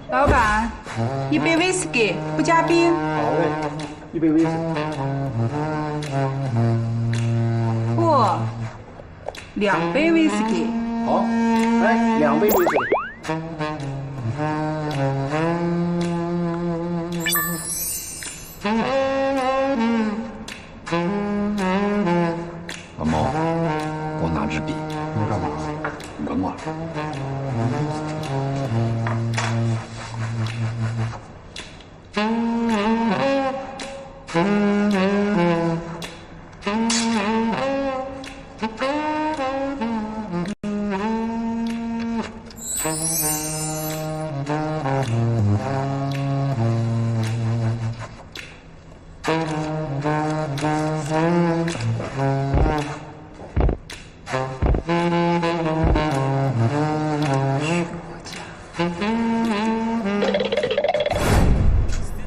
老板，一杯威士忌，不加冰。好嘞，一杯威士忌。不，2杯威士忌。好，来2杯威士忌。老毛，给我拿支笔。你干嘛？你甭管。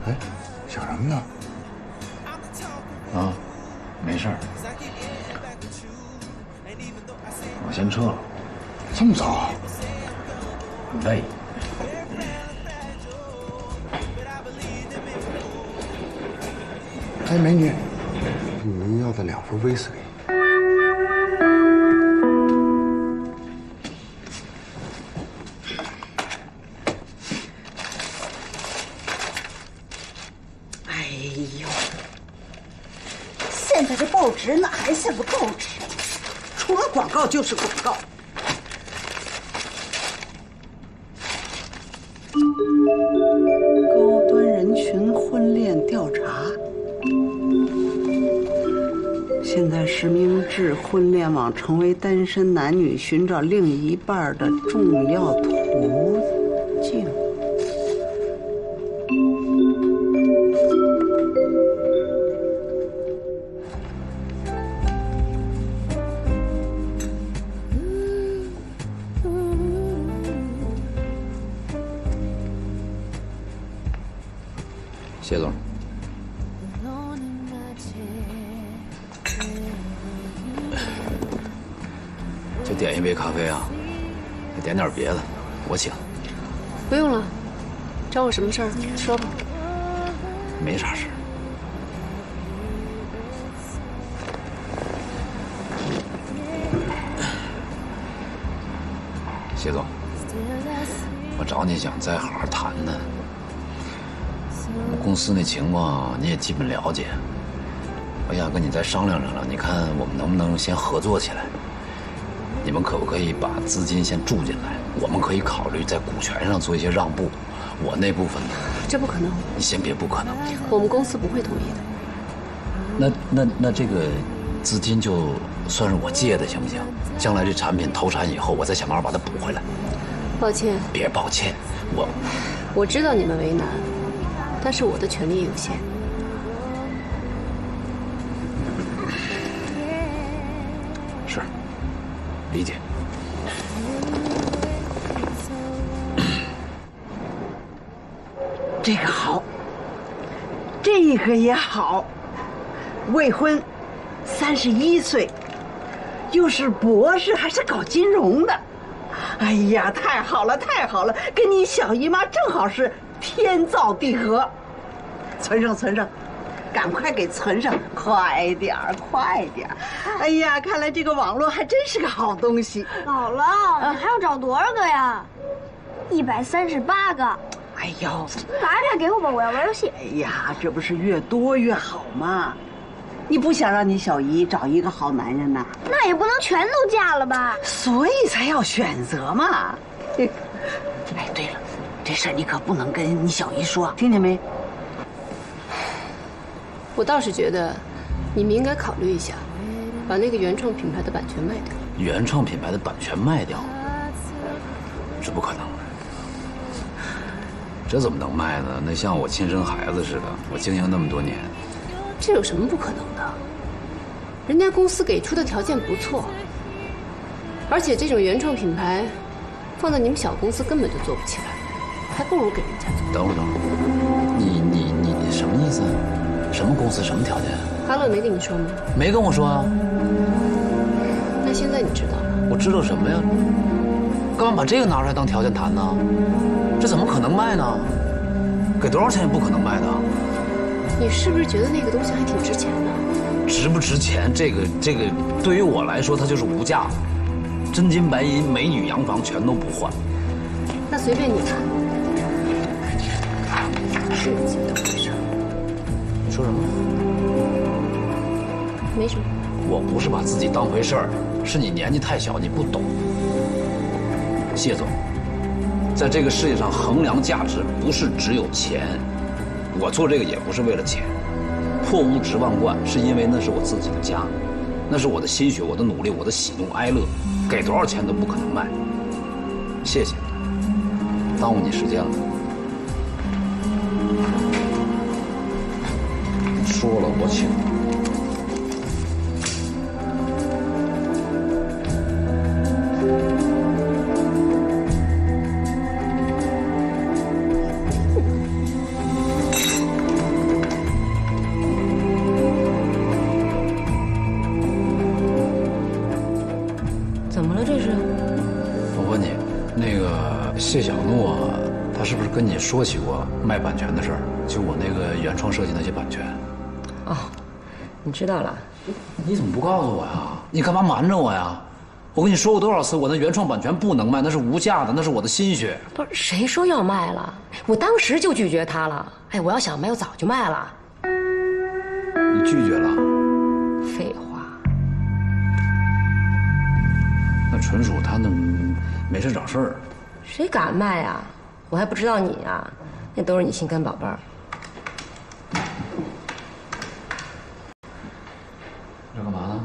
哎，想什么呢？啊，没事儿。我先撤了，这么早？累。哎，美女，您要的2份威士忌。哎呦，现在这报纸哪还像个报纸？除了广告就是广告。高端人群婚恋调查，现在实名制婚恋网成为单身男女寻找另一半的重要途径。谢总，就点一杯咖啡啊，再点点别的，我请。不用了，找我什么事儿？说吧。没啥事。谢总，我找你想再好好谈谈。我们公司那情况你也基本了解，我想跟你再商量商量，你看我们能不能先合作起来？你们可不可以把资金先注进来？我们可以考虑在股权上做一些让步，我那部分呢？这不可能，你先别不可能，我们公司不会同意的。那这个资金就算是我借的，行不行？将来这产品投产以后，我再想办法把它补回来。抱歉，别抱歉，我知道你们为难，但是我的权力有限。是，理解。这个好，这个也好，未婚，31岁，又是博士，还是搞金融的。哎呀，太好了，太好了，跟你小姨妈正好是天造地合。存上，存上，赶快给存上，快点儿，快点儿。哎呀，看来这个网络还真是个好东西。姥姥，你还要找多少个呀？138个。哎呦，你把 iPad 给我吧，我要玩游戏。哎呀，这不是越多越好吗？你不想让你小姨找一个好男人呐？那也不能全都嫁了吧？所以才要选择嘛。哎，对了，这事儿你可不能跟你小姨说，听见没？我倒是觉得，你们应该考虑一下，把那个原创品牌的版权卖掉。原创品牌的版权卖掉，这不可能。这怎么能卖呢？那像我亲生孩子似的，我经营那么多年，这有什么不可能的？人家公司给出的条件不错，而且这种原创品牌，放在你们小公司根本就做不起来，还不如给人家做。等会儿，你什么意思？什么公司什么条件？哈乐没跟你说吗？没跟我说啊。那现在你知道了？我知道什么呀？干嘛把这个拿出来当条件谈呢？这怎么可能卖呢？给多少钱也不可能卖的。你是不是觉得那个东西还挺值钱的？值不值钱？这个对于我来说，它就是无价的，真金白银、美女洋房全都不换。那随便你谈。是怎么回事？你说什么？没什么。我不是把自己当回事儿，是你年纪太小，你不懂。谢总，在这个世界上衡量价值不是只有钱，我做这个也不是为了钱。破屋值万贯，是因为那是我自己的家，那是我的心血、我的努力、我的喜怒哀乐，给多少钱都不可能卖。谢谢，耽误你时间了。说了我请。怎么了这是？我问你，那个谢小诺啊，他是不是跟你说起过卖版权的事儿？就我那个原创设计那些版权。哦，你知道了？你怎么不告诉我呀？你干嘛瞒着我呀？我跟你说过多少次，我那原创版权不能卖，那是无价的，那是我的心血。不是谁说要卖了？我当时就拒绝他了。哎，我要想卖，我早就卖了。你拒绝了？废话。那纯属他那没事找事儿。谁敢卖啊？我还不知道你啊，那都是你心肝宝贝儿。要干嘛呢？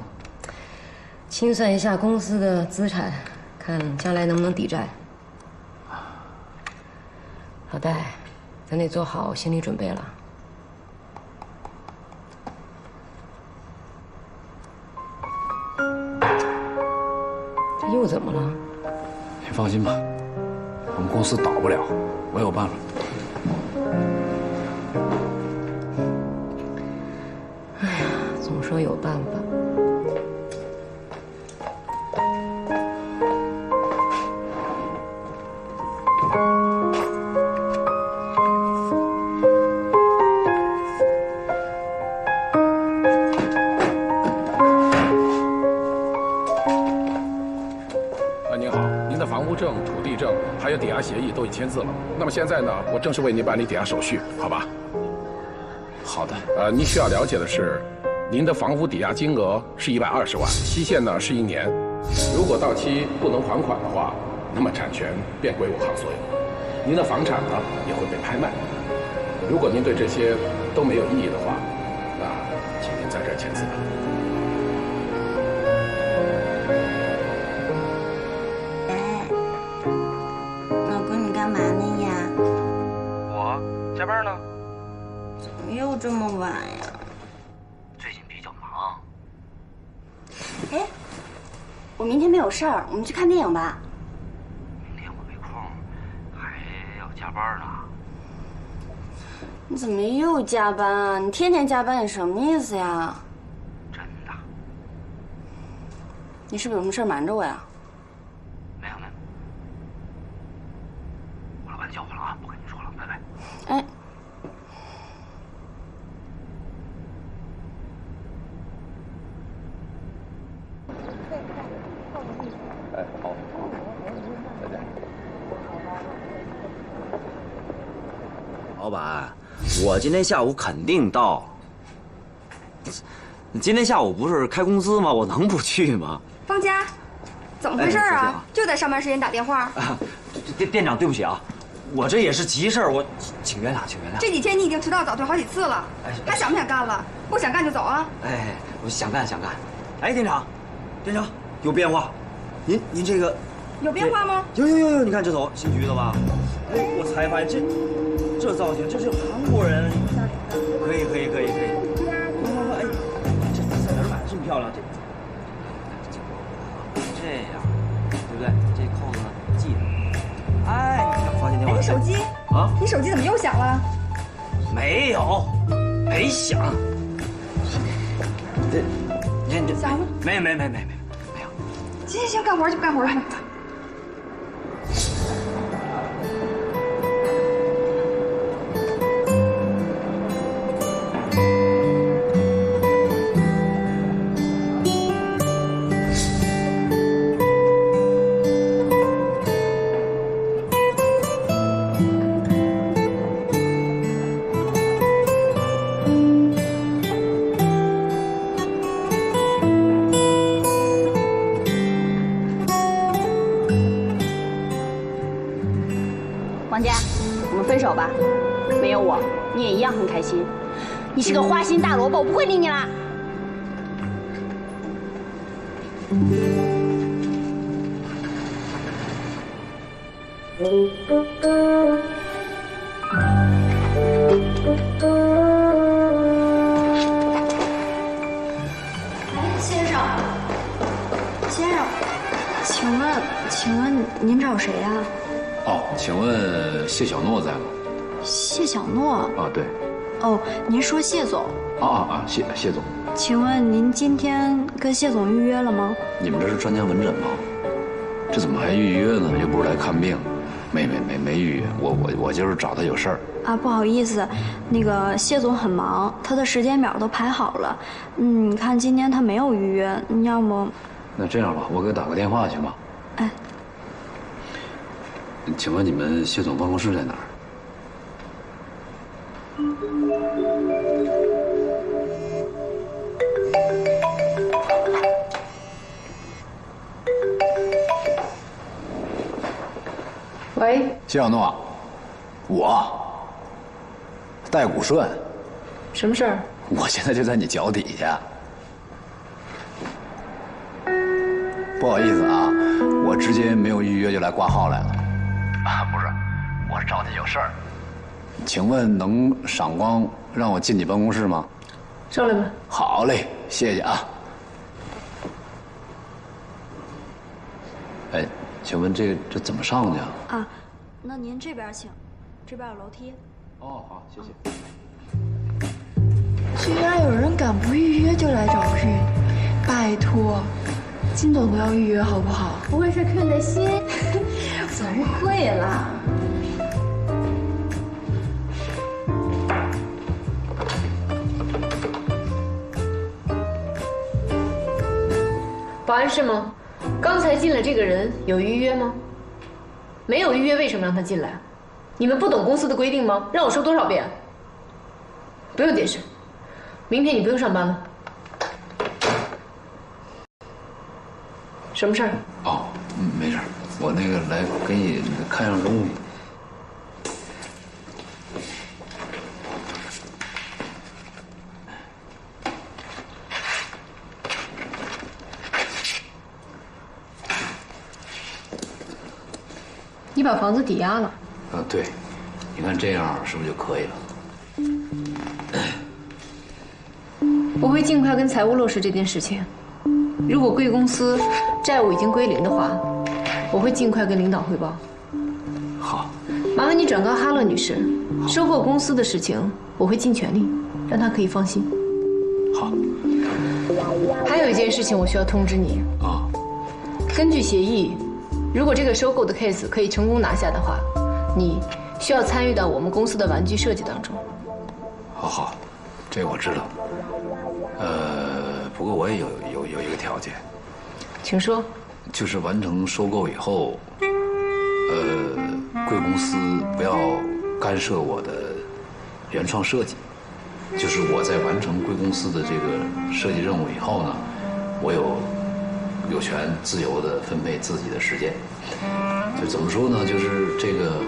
清算一下公司的资产，看将来能不能抵债。老戴，咱得做好心理准备了。这又怎么了？你放心吧，我们公司倒不了，我有办法。哎呀，总说有办法。您好，您的房屋证、土地证还有抵押协议都已签字了。那么现在呢，我正式为您办理抵押手续，好吧？好的。您需要了解的是，您的房屋抵押金额是120万，期限呢是1年。如果到期不能还款的话，那么产权便归我行所有，您的房产呢也会被拍卖。如果您对这些都没有异议的话，那请您在这儿签字吧。老公，你干嘛呢呀？我加班呢。怎么又这么晚呀？最近比较忙。哎，我明天没有事儿，我们去看电影吧。明天我没空，还要加班呢。你怎么又加班啊？你天天加班，你什么意思呀？真的。你是不是有什么事儿瞒着我呀？没有。我老板叫我了啊，不跟你说了，拜拜。哎。哎，好，再见。老板，我今天下午肯定到。今天下午不是开公司吗？我能不去吗？方家，怎么回事啊？就在上班时间打电话。店长，对不起啊，我这也是急事儿，我请原谅，请原谅。这几天你已经迟到早退好几次了，还想不想干了？不想干就走啊！哎，我想干。哎，店长，有变化。您这个有变化吗？有，你看这头新橘子吧？哎，我才发现这造型，这是韩国人。可以。哎，这色儿买的这么漂亮，这样，对不对？这扣子呢系着。哎，你看发现电话。你手机啊？你手机怎么又响了？没有，没响。这响了？没有。行，干活去。王佳，我们分手吧。没有我，你也一样很开心。你是个花心大萝卜，我不会理你啦。先生，请问您找谁呀？哦，请问谢小诺在吗？谢小诺。啊，对。哦，您说谢总。谢总。请问您今天跟谢总预约了吗？你们这是专家门诊吗？这怎么还预约呢？又不是来看病。没预约，我就是找他有事儿。啊，不好意思，那个谢总很忙，他的时间表都排好了。你看今天他没有预约，要么……那这样吧，我给打个电话行吗？哎，请问你们谢总办公室在哪儿？喂，谢小诺，我戴谷顺，什么事儿？我现在就在你脚底下。不好意思啊，我直接没有预约就来挂号来了。啊，不是，我找你有事儿。请问能赏光让我进你办公室吗？上来吧。好嘞，谢谢啊。哎，请问这怎么上去啊？啊，那您这边请，这边有楼梯。哦，好，谢谢。居然有人敢不预约就来找人，拜托，金总都要预约好不好？不会是看在心？怎么会啦？保安室吗？刚才进来这个人有预约吗？没有预约，为什么让他进来？你们不懂公司的规定吗？让我说多少遍？不用解释，明天你不用上班了。什么事儿？哦，没事儿，我那个来给你看样东西。你把房子抵押了？啊，对，你看这样是不是就可以了？我会尽快跟财务落实这件事情。如果贵公司债务已经归零的话，我会尽快跟领导汇报。好，麻烦你转告哈勒女士，收购公司的事情我会尽全力，让她可以放心。好。还有一件事情我需要通知你啊，根据协议，如果这个收购的 case 可以成功拿下的话，你需要参与到我们公司的玩具设计当中。好，这个我知道。不过我也有一个条件，请说。就是完成收购以后，贵公司不要干涉我的原创设计。就是我在完成贵公司的这个设计任务以后呢，我有权自由地分配自己的时间。就怎么说呢？就是这个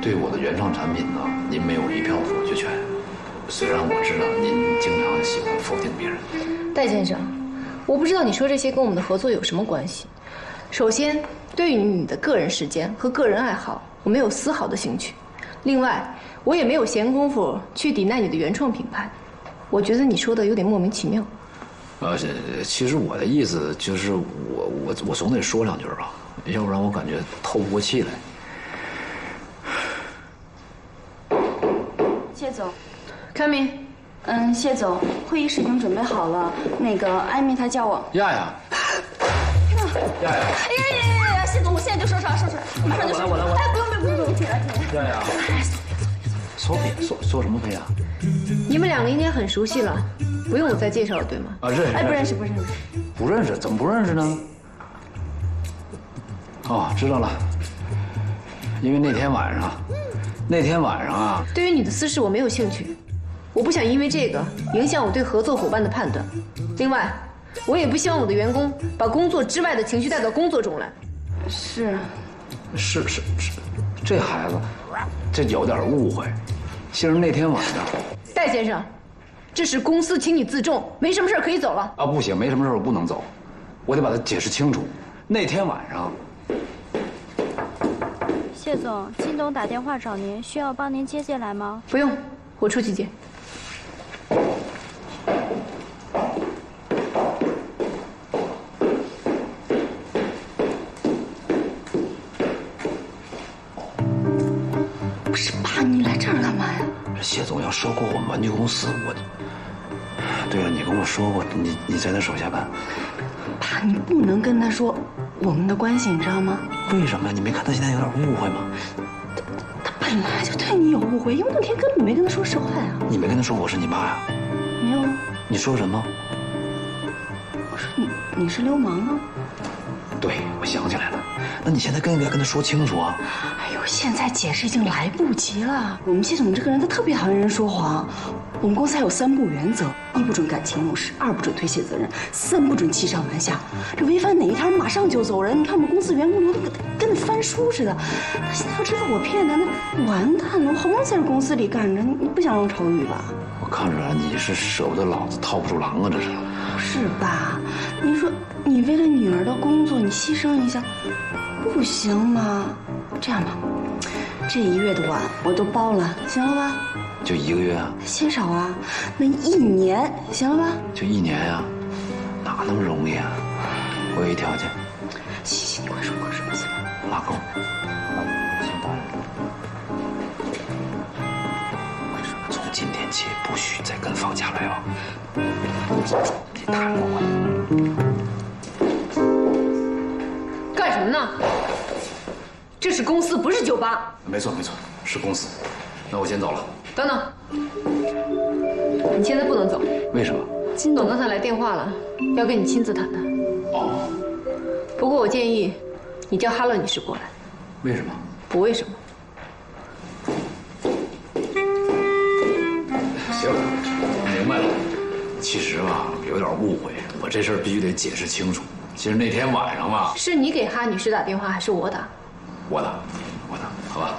对我的原创产品呢，您没有一票否决权。虽然我知道您经常喜欢否定别人。戴先生，我不知道你说这些跟我们的合作有什么关系。首先，对于你的个人时间和个人爱好，我没有丝毫的兴趣。另外，我也没有闲工夫去抵赖你的原创品牌。我觉得你说的有点莫名其妙。其实我的意思就是我总得说两句吧，要不然我感觉透不过气来。谢总。Come in。谢总，会议室已经准备好了。那个艾米她叫我。亚。呀！谢总，我现在就说，马上就说。哎，不用，请来。亚。说什么配啊？你们两个应该很熟悉了，不用我再介绍了，对吗？啊，认识。哎，不认识。不认识？怎么不认识呢？哦，知道了。因为那天晚上啊。对于你的私事我没有兴趣，我不想因为这个影响我对合作伙伴的判断。另外，我也不希望我的员工把工作之外的情绪带到工作中来。是。是，这孩子，这有点误会。其实那天晚上，戴先生，这是公司，请你自重，没什么事可以走了。啊，不行，没什么事我不能走，我得把它解释清楚。那天晚上，谢总，金董打电话找您，需要帮您接进来吗？不用，我出去接。不是爸，你来这儿干嘛呀？谢总要收购我们玩具公司，对了，你跟我说过，你在他手下干。爸，你不能跟他说我们的关系，你知道吗？为什么呀？你没看他现在有点误会吗？他本来就对你有误会，因为那天根本没跟他说实话呀。你没跟他说我是你妈呀？没有啊。你说什么？我说你是流氓啊。对，我想起来了。那你现在更应该跟他说清楚啊！哎呦，现在解释已经来不及了。我们谢总这个人他特别讨厌人说谎。我们公司还有3不原则：一不准感情用事，2不准推卸责任，3不准欺上瞒下。这违反哪一条马上就走人。你看我们公司员工流的跟那翻书似的。他现在要知道我骗他，那完蛋了。我好不容易在这公司里干着，你不想让我炒鱿鱼吧？我看着你是舍不得老子套不住狼啊，这是。不是吧？你说你为了女儿的工作，你牺牲一下，不行吗？这样吧，这1月的碗我都包了，行了吧？就1个月啊？嫌少啊？那1年行了吧？就1年呀？哪那么容易啊？我有一条件。行，你快说，行吗？拉钩。行，当然。从今天起，不许再跟方家来往。你谈过我。干什么呢？这是公司，不是酒吧。没错，是公司。那我先走了。等等，你现在不能走。为什么？金董刚才来电话了，要跟你亲自谈谈。哦。不过我建议你叫哈勒女士过来。为什么？不为什么。行，我明白了。其实吧，有点误会，我这事儿必须得解释清楚。其实那天晚上吧，是你给哈女士打电话，还是我打？我打，好吧。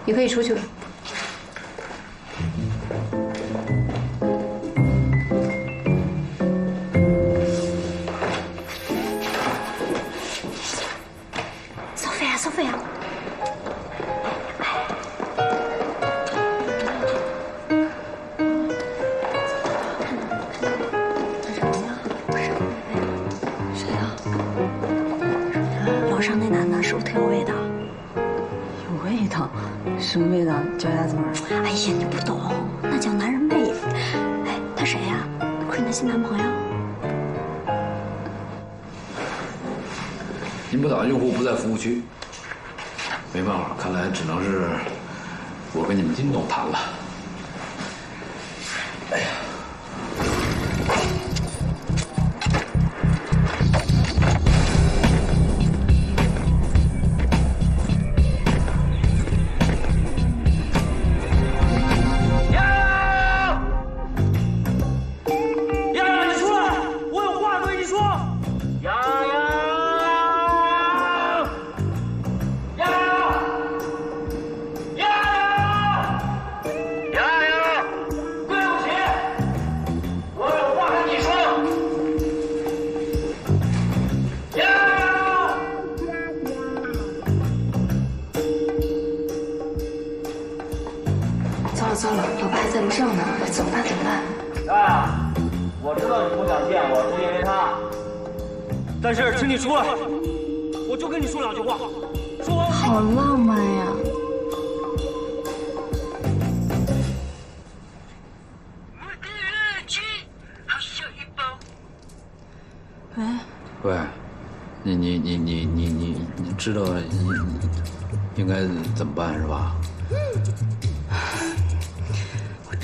你可以出去了。苏菲亚，谁呀？楼上那男的是不是特有味道？有味道？什么味道？脚丫子味儿？哎呀，你不懂，那叫男人味。哎，他谁呀？不是你的新男朋友？您拨打的用户不在服务区。没办法，看来只能是我跟你们金董谈了。哎呀！丫，你出来，我有话对你说。丫。糟了，老爸还在楼上呢，怎么办？啊，我知道你不想见我，是因为他。但是，请你出来，我就跟你说2句话。说完。好浪漫呀！喂，你知道应该怎么办是吧？我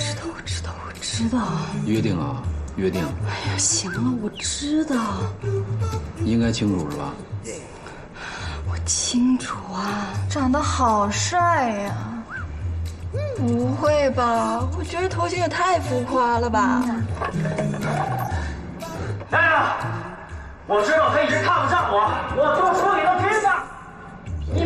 知道。约定啊，约定。哎呀，行了，我知道。应该清楚是吧？我清楚啊。长得好帅呀！不会吧？我觉得头型也太浮夸了吧！哎呀，我知道他一直看不上我，我多说你都听吧。你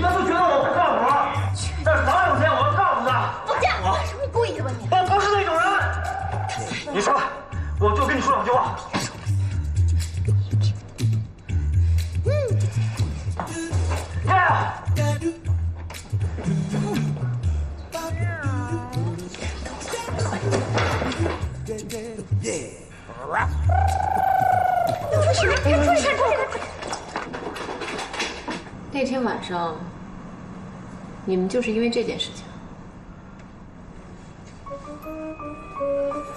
天晚上，你们就是因为这件事情？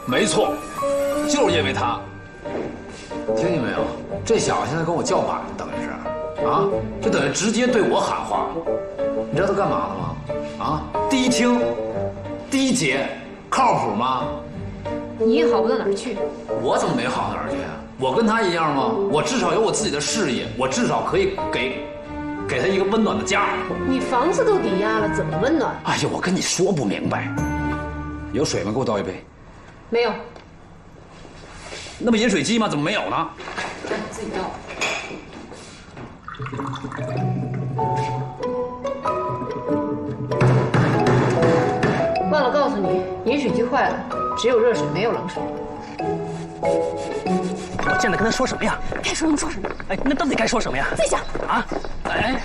没错，就是因为他。听见没有？这小子现在跟我叫板，等于是，啊，就等于直接对我喊话。你知道他干嘛的吗？啊，第一听，第一节，靠谱吗？你也好不到哪儿去。我怎么没好到哪儿去啊？我跟他一样吗？我至少有我自己的事业，我至少可以给他一个温暖的家。你房子都抵押了，怎么温暖？哎呀，我跟你说不明白。有水吗？给我倒一杯。没有。那不饮水机吗？怎么没有呢？那你自己倒。忘了告诉你，饮水机坏了，只有热水没有冷水。我现在跟他说什么呀？该说什么说什么。哎，那到底该说什么呀？自己想啊！哎，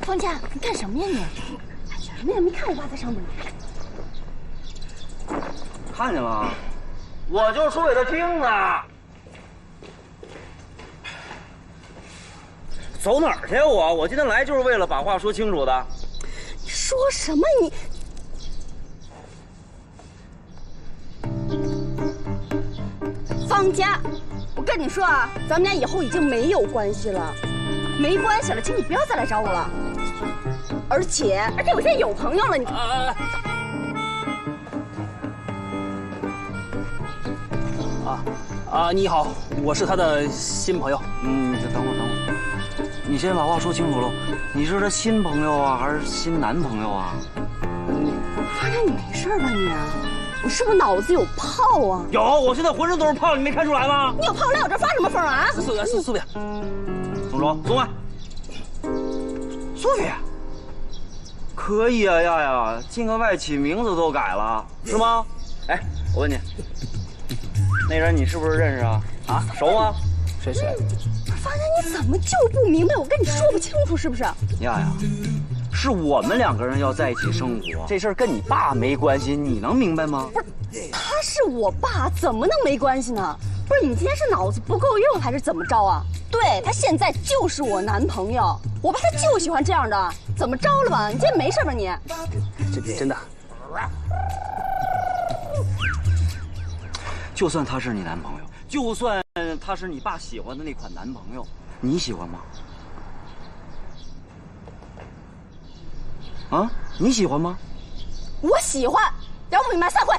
方家，你干什么呀你？想什么呀？没看我爸在上面。看见了，我就是说给他听的。走哪儿去啊我？我今天来就是为了把话说清楚的。你说什么你？方家，我跟你说啊，咱们俩以后已经没有关系了，没关系了，请你不要再来找我了。而且我现在有朋友了，你。你好，我是他的新朋友。你等会儿，你先把话说清楚喽。你是他新朋友啊，还是新男朋友啊？方家，你没事吧你？你是不是脑子有泡啊？有，我现在浑身都是泡，你没看出来吗？你有泡来我这发什么疯啊？苏菲，松手，松开。苏菲，可以啊呀，进个外企名字都改了，是吗？哎，我问你。那人你是不是认识啊？啊，熟吗？谁？方家，你怎么就不明白？我跟你说不清楚是不是？呀，是我们两个人要在一起生活，这事儿跟你爸没关系，你能明白吗？不是，他是我爸，怎么能没关系呢？不是，你今天是脑子不够用还是怎么着啊？对，他现在就是我男朋友，我爸他就喜欢这样的，怎么着了吧？你今天没事吧你？真的。就算他是你男朋友，就算他是你爸喜欢的那款男朋友，你喜欢吗？啊，你喜欢吗？我喜欢，聊不明白散会。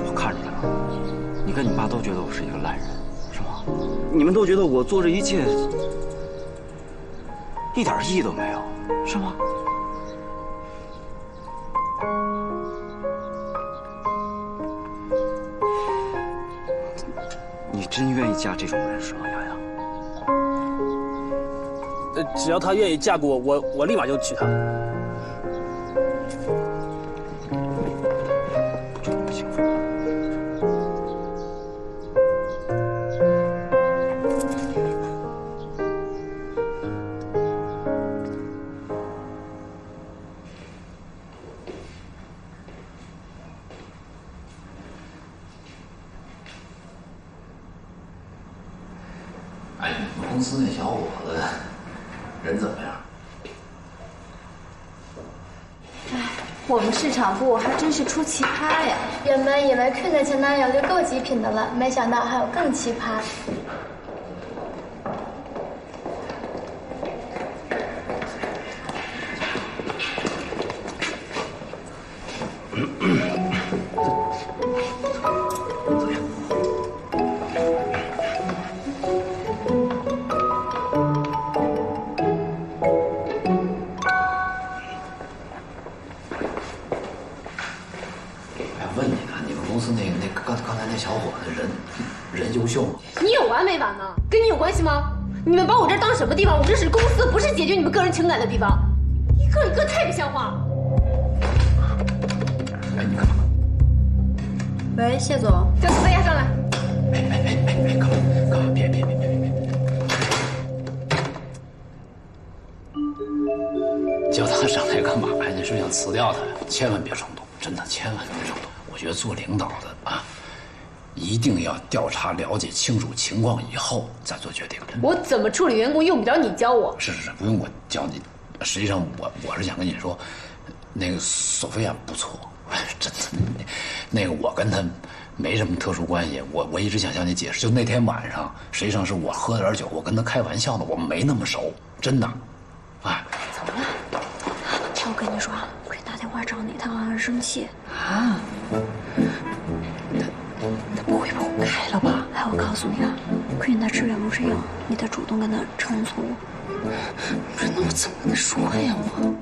我看出来了，你跟你爸都觉得我是一个烂人，是吗？你们都觉得我做这一切一点意义都没有，是吗？你真愿意嫁这种人是吗，洋洋？只要她愿意嫁给我，我立马就娶她。哎，你们公司那小伙子人怎么样？哎，我们市场部还真是出奇葩呀！原本以为看着前男友就够极品的了，没想到还有更奇葩。刚才那小伙子人优秀吗？你有完没完呢？跟你有关系吗？你们把我这当什么地方？我这是公司，不是解决你们个人情感的地方。一个一个太不像话。哎，你干嘛？喂，谢总，叫司飞上来。哎，干嘛？别！叫哎，你是想辞掉他呀？千万别冲动，真的千万别冲动。我觉得做领导的啊，一定要调查了解清楚情况以后再做决定。我怎么处理员工用不着你教我。是，不用我教你。实际上我是想跟你说，那个索菲亚不错，真的，那个我跟她没什么特殊关系。我一直想向你解释，就那天晚上，实际上是我喝了点酒，我跟她开玩笑呢，我们没那么熟，真的。哎，怎么了？我跟你说，快打电话找你，他好像生气啊。他不会把我开了吧？哎，我告诉你啊，Queen他吃软不吃硬，你得主动跟他承认错误。不是，那我怎么跟他说呀？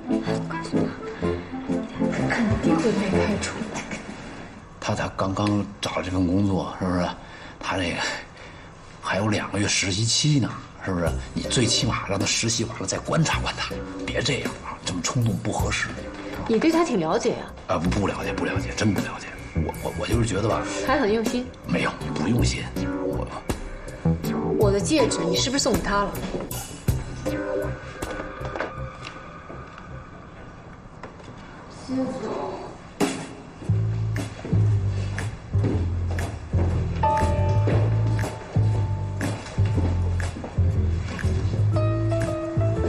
我告诉他，肯定会被开除。他刚刚找了这份工作，是不是？他这个还有2个月实习期呢，是不是？你最起码让他实习完了再观察观察，别这样啊，这么冲动不合适。你对他挺了解呀？不了解，真不了解。我就是觉得吧，还很用心。没有，不用心。我的戒指你是不是送给他了？谢总。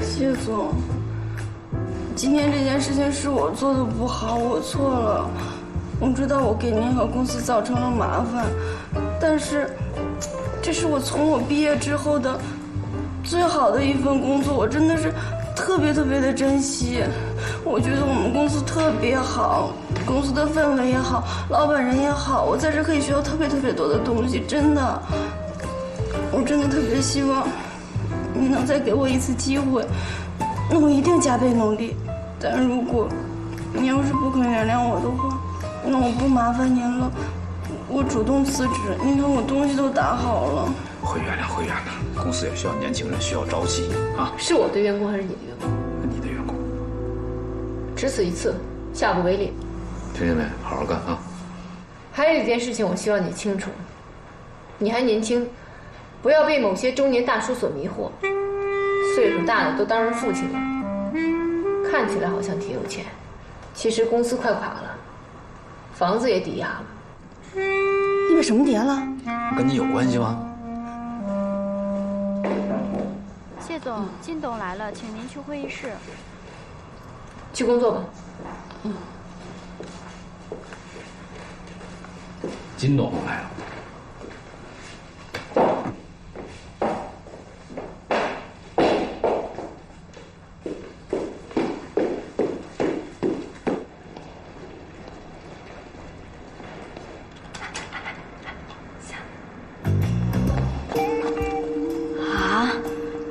谢总，今天这件事情是我做的不好，我错了。我知道我给您和公司造成了麻烦，但是这是我从我毕业之后的最好的一份工作，我真的是特别的珍惜。我觉得我们公司特别好，公司的氛围也好，老板人也好，我在这可以学到特别多的东西，真的。我真的特别希望你能再给我一次机会，那我一定加倍努力。但如果你要是不肯原谅我的话，那我不麻烦您了，我主动辞职。您看我东西都打好了。会原谅。公司也需要年轻人，需要朝气啊。是我对员工还是你的员工？你的员工。只此一次，下不为例。听见没？好好干啊！还有一件事情，我希望你清楚，你还年轻，不要被某些中年大叔所迷惑。岁数大的都当人父亲了，看起来好像挺有钱，其实公司快垮了。房子也抵押了，你把什么抵押了？跟你有关系吗？谢总，金董来了，请您去会议室。去工作吧。金董来了。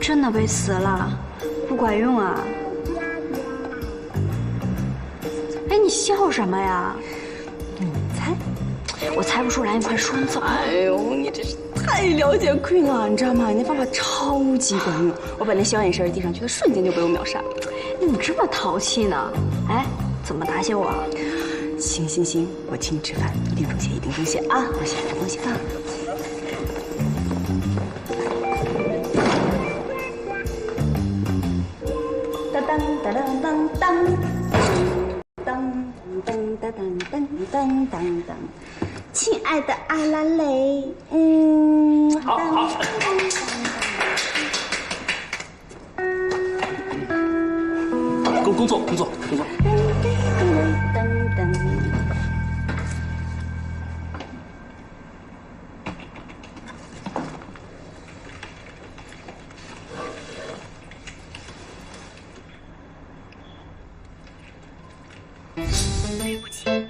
真的被辞了，不管用啊！哎，你笑什么呀？你猜？我猜不出来，你快说，你怎么？哎呦，你真是太了解 Queen 了，你知道吗？你那方法超级管用，我把那小眼神递上去，他瞬间就被我秒杀了。你怎么这么淘气呢？哎，怎么答谢我？行，我请你吃饭，一定重谢啊！我先吃东西啊。当，亲爱的阿拉蕾，好。工作。对不起，您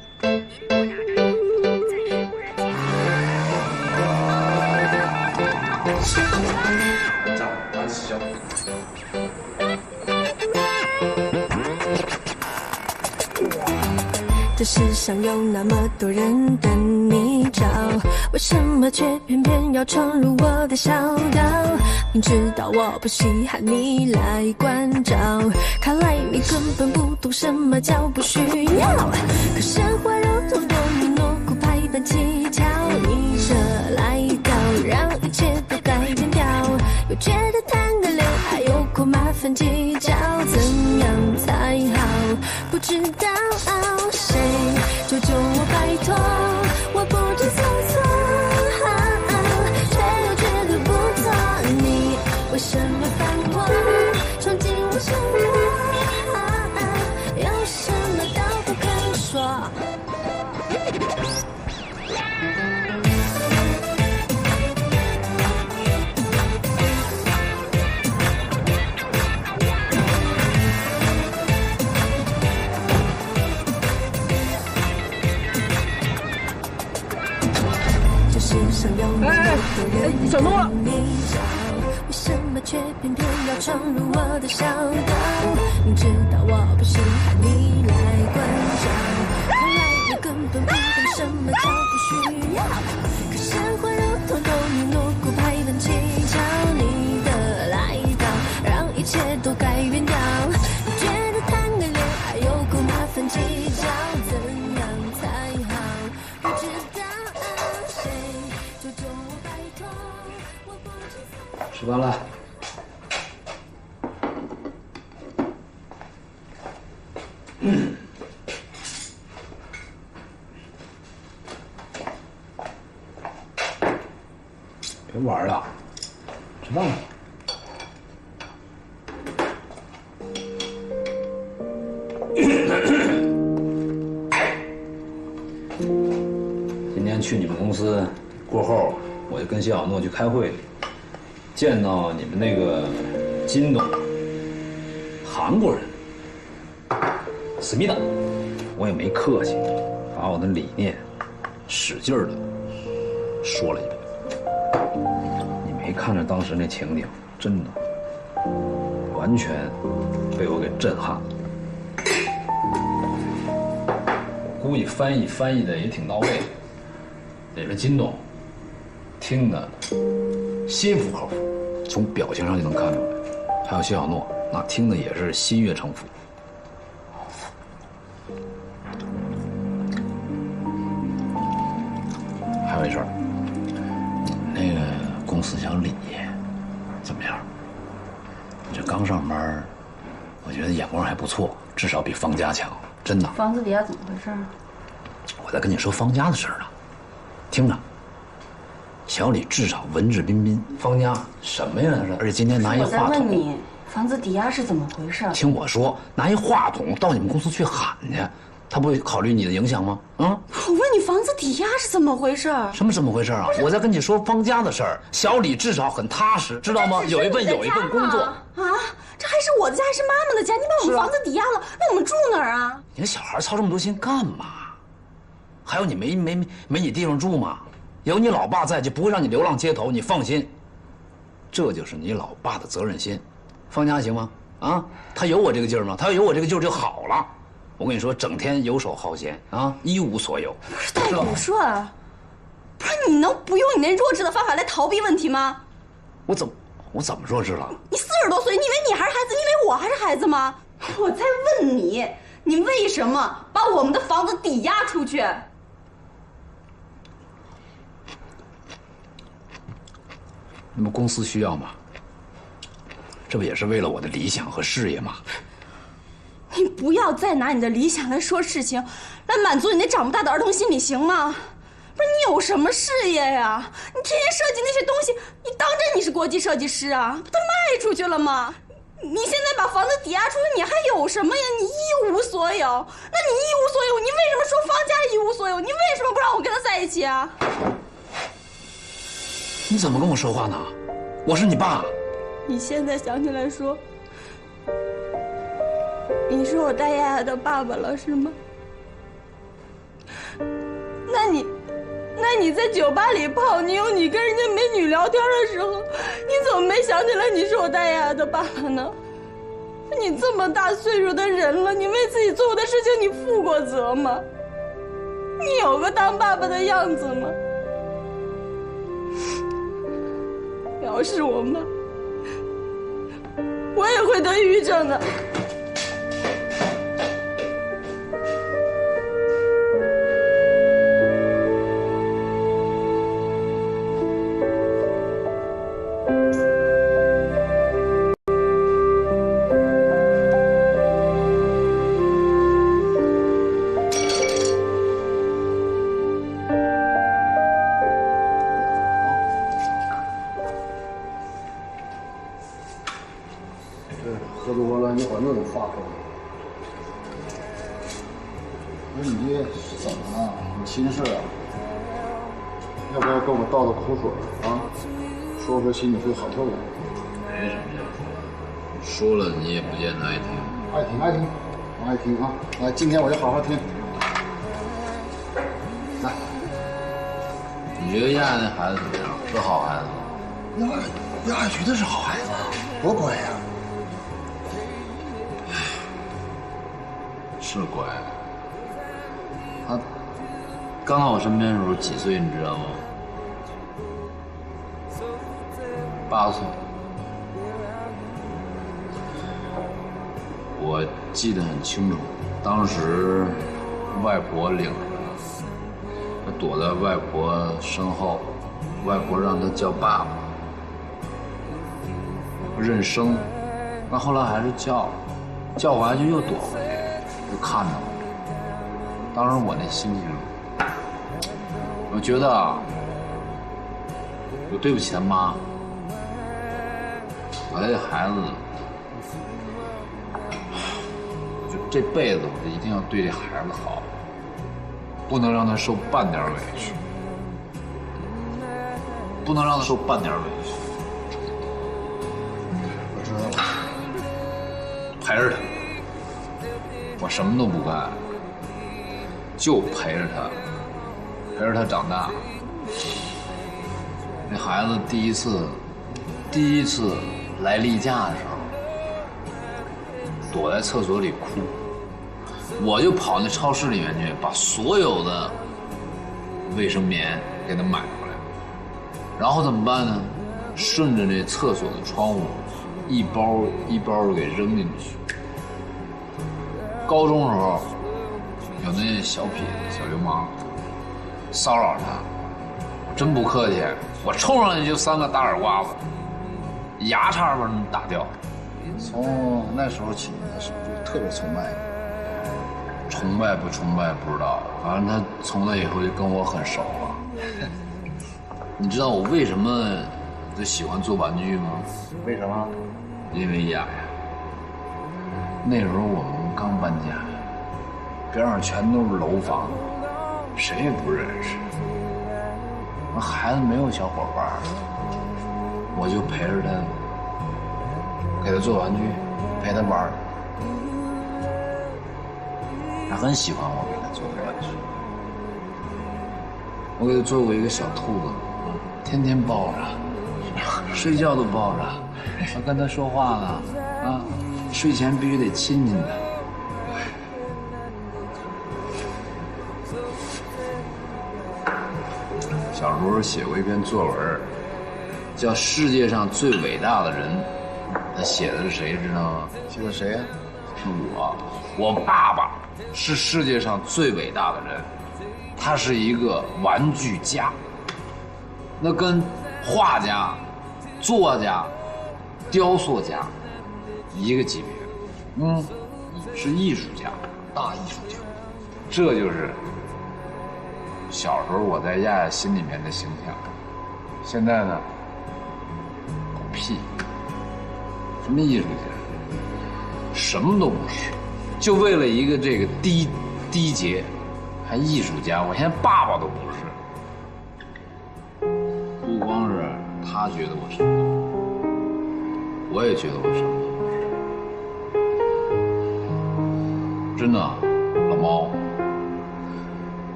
拨打的电话暂时无人接听。站，按时交。这世上有那么多人等你找，为什么却偏偏要闯入我的小岛？明知道我不稀罕你来关照，看来你根本不懂什么叫不需要。可生活如同多米诺骨牌般蹊跷，你这来到让一切都改变掉，又觉得谈个恋爱有苦麻烦计较，怎样才好？不知道谁救救我，拜托，我不知所措，却又觉得不错。你为什么烦我，闯进我生活，有什么都不肯说。小诺，为什么却偏偏要闯入我的小岛？明知道我不稀罕你来关照，看来你根本不懂什么叫不需要。可生活如同动你锣鼓拍板起巧，你的来到让一切都改变掉。你觉得谈个恋爱有够麻烦计较，怎样才好？不知道谁救救我，拜托，我不知所措。吃饭了。别玩了，吃饭吧。今天去你们公司过后，我就跟谢小诺去开会，见到你们那个金董，韩国人，思密达，我也没客气，把我的理念使劲的说了一遍。你没看着当时那情景，真的完全被我给震撼了。我估计翻译的也挺到位，里边金董听的心服口服，从表情上就能看出来。还有谢小诺，那听的也是心悦诚服。还有一事儿，那个公司小李怎么样？你这刚上班，我觉得眼光还不错，至少比方家强，真的。房子底下怎么回事？我在跟你说方家的事儿呢，听着。小李至少文质彬彬，方家什么呀？而且今天拿一话筒。我在问你，房子抵押是怎么回事？听我说，拿一话筒到你们公司去喊去，他不会考虑你的影响吗？啊！我问你，房子抵押是怎么回事？什么怎么回事啊？我在跟你说方家的事儿。小李至少很踏实，知道吗？有一份工作。啊，这还是我的家，还是妈妈的家？你把我们房子抵押了，那我们住哪儿啊？你这小孩操这么多心干嘛？还有你没你地方住吗？有你老爸在，就不会让你流浪街头，你放心。这就是你老爸的责任心。方家行吗？啊，他有我这个劲儿吗？他要有我这个劲儿就好了。我跟你说，整天游手好闲啊，一无所有。不是戴武顺，不是你能不用你那弱智的方法来逃避问题吗？我怎么弱智了？你40多岁，你以为你还是孩子？你以为我还是孩子吗？我在问你，你为什么把我们的房子抵押出去？那么公司需要吗？这不也是为了我的理想和事业吗？你不要再拿你的理想来说事情，来满足你那长不大的儿童心理，行吗？不是你有什么事业呀？你天天设计那些东西，你当真你是国际设计师啊？不都卖出去了吗？你现在把房子抵押出去，你还有什么呀？你一无所有。那你一无所有，你为什么说方家一无所有？你为什么不让我跟他在一起啊？你怎么跟我说话呢？我是你爸。你现在想起来说，你是我带丫丫的爸爸了，是吗？那你在酒吧里泡妞，你跟人家美女聊天的时候，你怎么没想起来你是我带丫丫的爸爸呢？你这么大岁数的人了，你为自己做的事情你负过责吗？你有个当爸爸的样子吗？要是我妈，我也会得抑郁症的。不是你怎么了？有心事啊？要不要跟我倒倒苦水啊？说说心里会好受的。没什么要说，说了你也不见得爱听。爱听爱听，我爱听啊！来，今天我就好好听。来，你觉得亚亚那孩子怎么样？是好孩子吗？亚亚觉得是好孩子，多乖呀！是乖。他刚到我身边的时候几岁，你知道吗？8岁。我记得很清楚，当时外婆领着他，他躲在外婆身后，外婆让他叫爸爸，认生，但后来还是叫回来就又躲回去，就看着我。当时我那心情，我觉得啊，我对不起他妈，我这孩子。这辈子我一定要对这孩子好，不能让他受半点委屈，不能让他受半点委屈。我知道了，陪着他，我什么都不干，就陪着他长大。那孩子第一次来例假的时候，躲在厕所里哭。我就跑那超市里面去，把所有的卫生棉给他买回来，然后怎么办呢？顺着这厕所的窗户，一包一包的给扔进去。高中时候，有那小痞子、小流氓骚扰他，真不客气，我冲上去就3个大耳刮子，牙差点能打掉。从那时候起，他是不是就特别崇拜你？崇拜不崇拜不知道，反正他从那以后就跟我很熟了。你知道我为什么就喜欢做玩具吗？为什么？因为雅雅。那时候我们刚搬家，边上全都是楼房，谁也不认识。那孩子没有小伙伴，我就陪着他，给他做玩具，陪他玩。他很喜欢我给他做的玩具，我给他做过一个小兔子，天天抱着，睡觉都抱着，我跟他说话呢，啊，睡前必须得亲亲他。小时候写过一篇作文，叫《世界上最伟大的人》，他写的是谁知道吗？写的谁呀？是我爸爸。是世界上最伟大的人，他是一个玩具家，那跟画家、作家、雕塑家一个级别，是艺术家，大艺术家。这就是小时候我在亚亚心里面的形象。现在呢，狗屁，什么艺术家，什么都不是。就为了一个这个低节，还艺术家，我现在爸爸都不是。不光是他觉得我什么都不是，我也觉得我什么都不是。真的，老猫，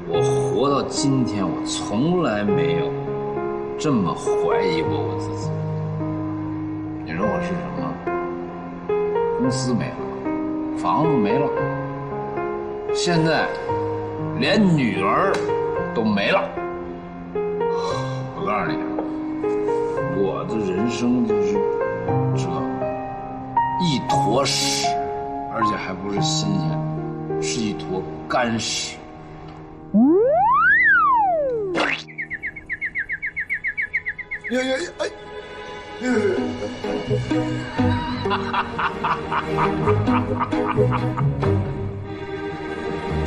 我活到今天，我从来没有这么怀疑过我自己。你说我是什么？公司没了。房子没了，现在连女儿都没了。我告诉你，我的人生就是这一坨屎，而且还不是新鲜的，是一坨干屎。哎！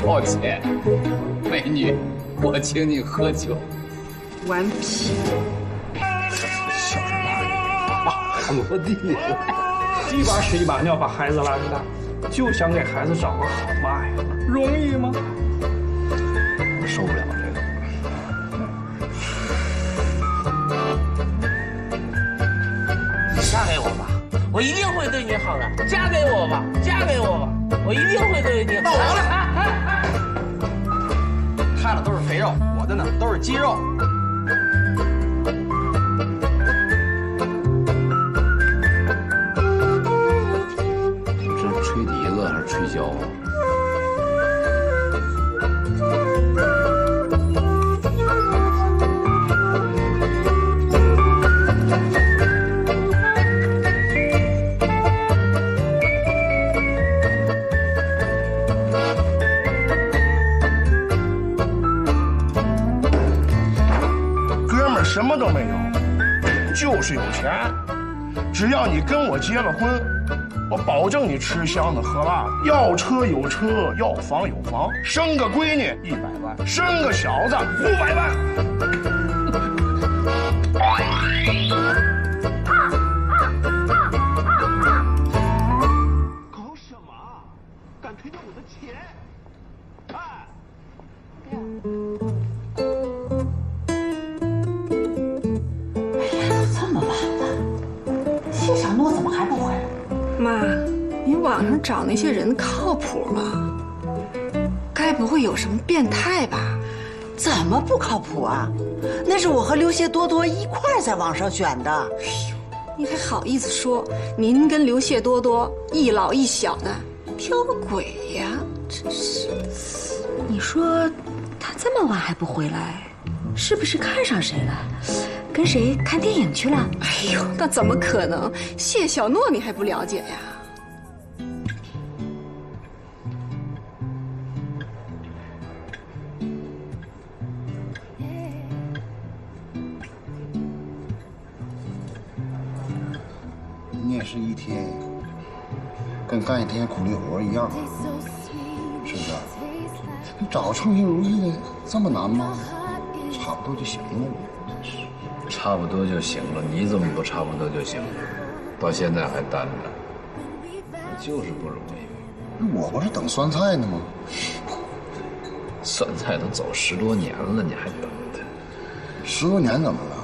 抱歉，美女，我请你喝酒。顽皮，小声点啊！落地了，一把屎一把尿把孩子拉扯大，就想给孩子找个好妈呀，容易吗？受不了这个。嫁给我吧，我一定会对你好的。嫁给我吧，嫁给我吧，我一定会对你好的。到我了，看了都是肥肉，我的呢都是肌肉。这是吹笛子还是吹箫啊？什么都没有，就是有钱。只要你跟我结了婚，我保证你吃香的喝辣的，要车有车，要房有房，生个闺女100万，生个小子500万。搞什么？敢推掉我的钱？谢小诺怎么还不回来？妈，你网上找那些人靠谱吗？该不会有什么变态吧？怎么不靠谱啊？那是我和刘谢多多一块在网上选的。哎呦，你还好意思说您跟刘谢多多一老一小的，挑个鬼呀！真是。你说他这么晚还不回来，是不是看上谁了？跟谁看电影去了？哎呦，那怎么可能？谢小诺你还不了解呀？你也是一天跟干一天苦力活一样啊，是不是？你找称心如意的这么难吗？差不多就行了。差不多就行了，你怎么不差不多就行了？到现在还单着，我就是不容易。那我不是等酸菜呢吗？酸菜都走10多年了，你还等他？10多年怎么了？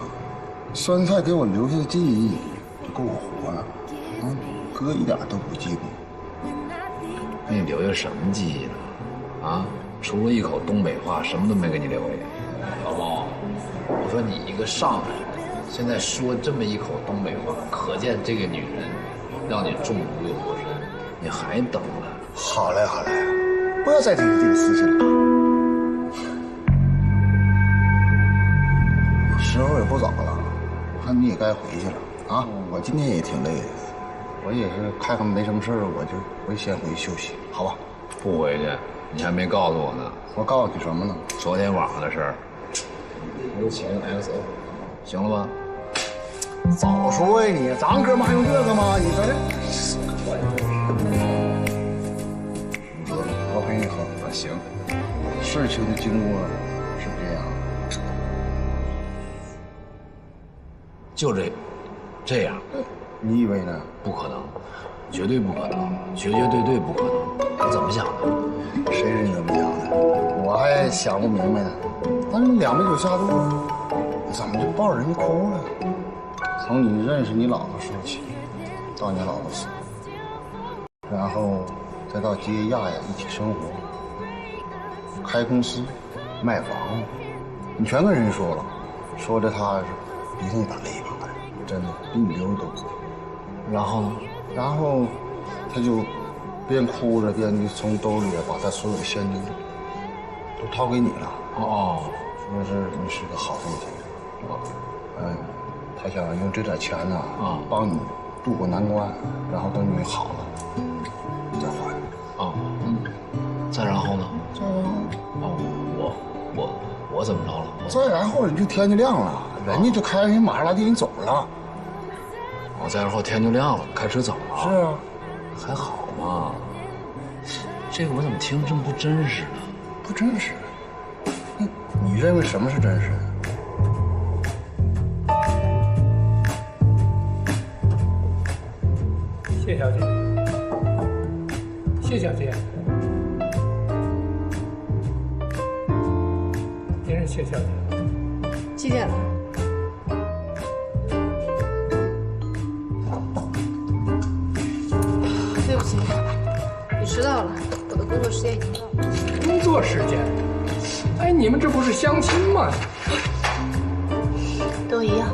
酸菜给我留下的记忆就够我活了。哥一点都不嫉妒。给你留下什么记忆呢？啊，除了一口东北话，什么都没给你留下。老包，我说你一个上海人，现在说这么一口东北话，可见这个女人让你中毒有多深。你还等呢？好嘞，好嘞，不要再提这个事情了。时候也不早了，我看你也该回去了啊。我今天也挺累的，我也是看看没什么事儿，我就先回去休息，好吧？不回去，你还没告诉我呢。我告诉你什么呢？昨天晚上的事儿。我都请 XO， 行了吧？早说呀你，咱哥们还用这个吗？你说这。我陪你喝啊，行。事情的经过是这样，就这样。你以为呢？不可能，绝对不可能，绝对不可能。你怎么想的？谁是你怎么想的？我还想不明白呢。但是你2杯酒下肚，你怎么就抱着人家哭了？从你认识你姥姥说起，到你姥姥死，然后再到接亚亚一起生活，开公司，卖房子，你全跟人家说了，说的他是比你打了一把的，真的比你留的都多。然后呢？然后他就边哭着边就从兜里把他所有的现金都掏给你了。哦，说是你是个好父亲，他想用这点钱呢，帮你渡过难关，然后等你好了，你再还。再然后呢？再然后，我怎么着了？再然后你就天就亮了，人家就开着玛莎拉蒂你走了。再然后天就亮了，开车走了。是啊，还好嘛。这个我怎么听这么不真实呢？不真实？你认为什么是真实的？谢小姐，谢小姐，谢小姐。几点了？对不起，你迟到了，我的工作时间已经到了。工作时间？哎，你们这不是相亲吗？都一样。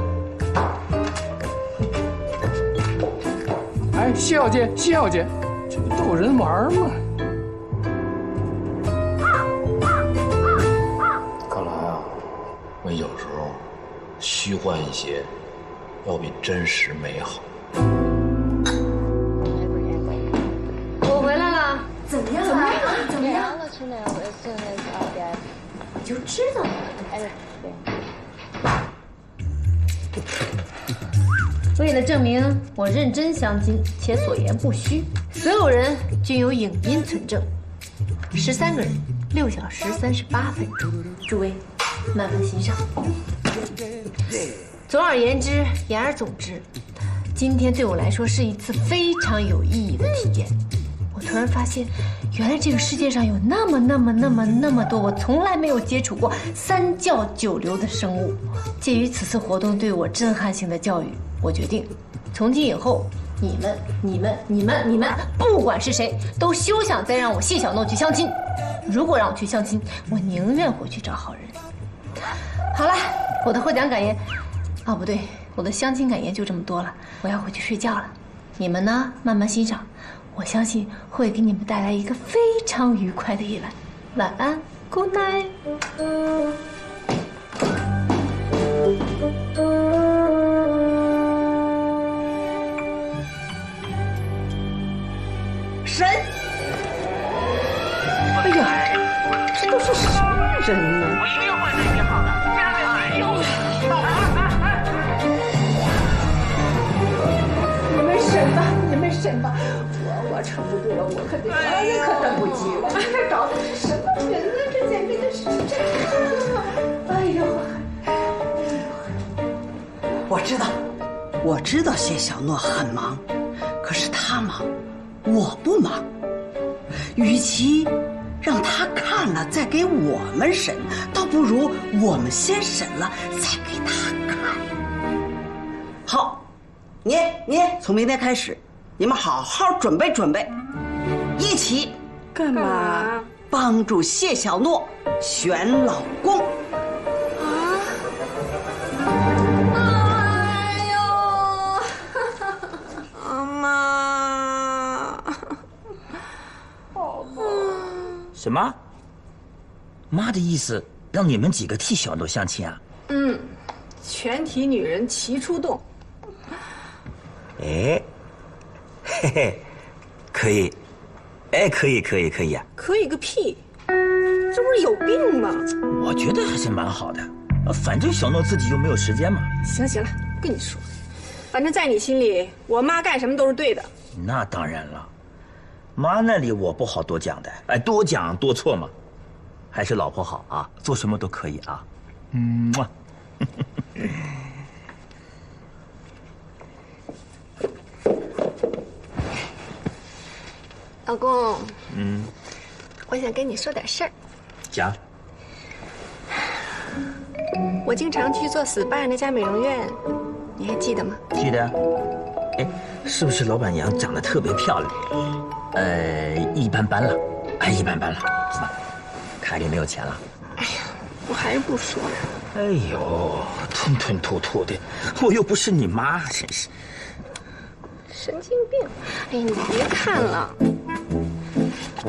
哎，谢小姐，谢小姐，这不逗人玩吗？看来啊，我有时候虚幻一些，要比真实美好。我回来了，怎么样？怎么样？怎么样？你就知道了。为了证明我认真相亲且所言不虚，所有人均有影音存证，13个人，6小时38分钟。诸位，慢慢欣赏。总而言之，言而总之，今天对我来说是一次非常有意义的体验。我突然发现，原来这个世界上有那么多我从来没有接触过3教9流的生物。鉴于此次活动对我震撼性的教育，我决定，从今以后，你们，不管是谁，都休想再让我谢小诺去相亲。如果让我去相亲，我宁愿回去找好人。好了，我的获奖感言，哦不对，我的相亲感言就这么多了，我要回去睡觉了。你们呢，慢慢欣赏。我相信会给你们带来一个非常愉快的夜晚。晚安 ，Good night。神！哎呀，这都是什么人呢？我一定会对你好的，加给我！哎呦，你们审吧，你们审吧，我撑不住了，我可得，可等不及了。这找的是什么人呢？这简直是这，哎呦！我知道谢小诺很忙，可是他忙，我不忙。与其让他看了再给我们审，倒不如我们先审了再给他看。好，你从明天开始，你们好好准备准备，一起干嘛？帮助谢小诺选老公。哎呦，妈！什么？妈的意思让你们几个替小诺相亲啊？嗯，全体女人齐出动。哎，嘿嘿，可以，哎，可以啊！可以个屁！这不是有病吗？我觉得还是蛮好的，反正小诺自己又没有时间嘛。行了，跟你说，反正在你心里，我妈干什么都是对的。那当然了，妈那里我不好多讲的，哎，多讲多错嘛。还是老婆好啊，做什么都可以啊。么。老公，我想跟你说点事儿。讲。我经常去做 SPA 那家美容院，你还记得吗？记得。哎，是不是老板娘长得特别漂亮？一般般了，一般般了，是吧？卡里没有钱了。哎呀，我还是不说了。哎呦，吞吞吐吐的，我又不是你妈，真是。神经病！哎呀，你别看了。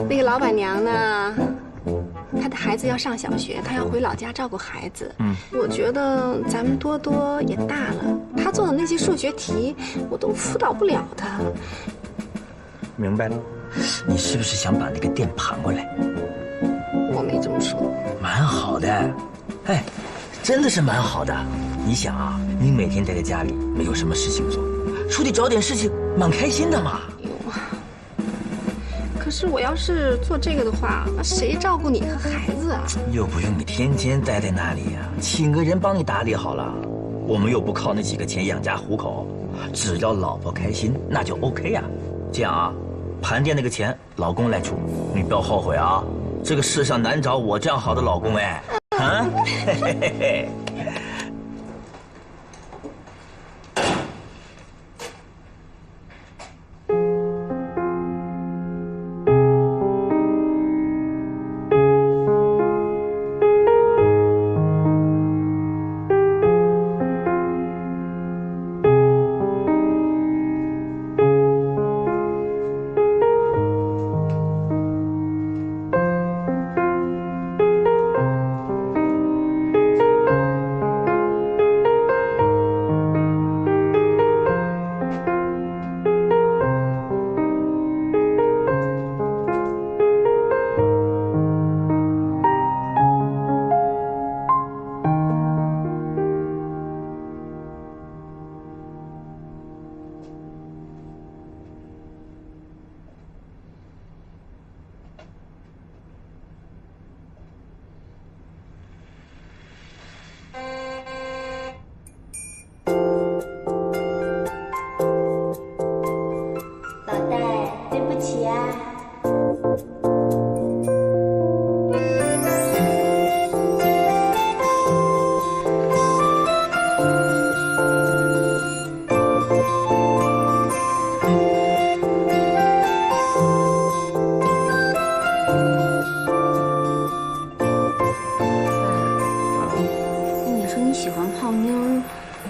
那个老板娘呢，她的孩子要上小学，她要回老家照顾孩子。我觉得咱们多多也大了，她做的那些数学题，我都辅导不了她。明白了，你是不是想把那个店盘过来？我没这么说。蛮好的，哎，真的是蛮好的。你想啊，你每天待在家里，没有什么事情做，出去找点事情，蛮开心的嘛。可是我要是做这个的话，那谁照顾你和孩子啊？又不用你天天待在那里呀，请个人帮你打理好了。我们又不靠那几个钱养家糊口，只要老婆开心，那就 OK 呀。这样啊，盘店那个钱老公来出，你不要后悔啊。这个世上难找我这样好的老公哎。啊，嘿嘿嘿嘿。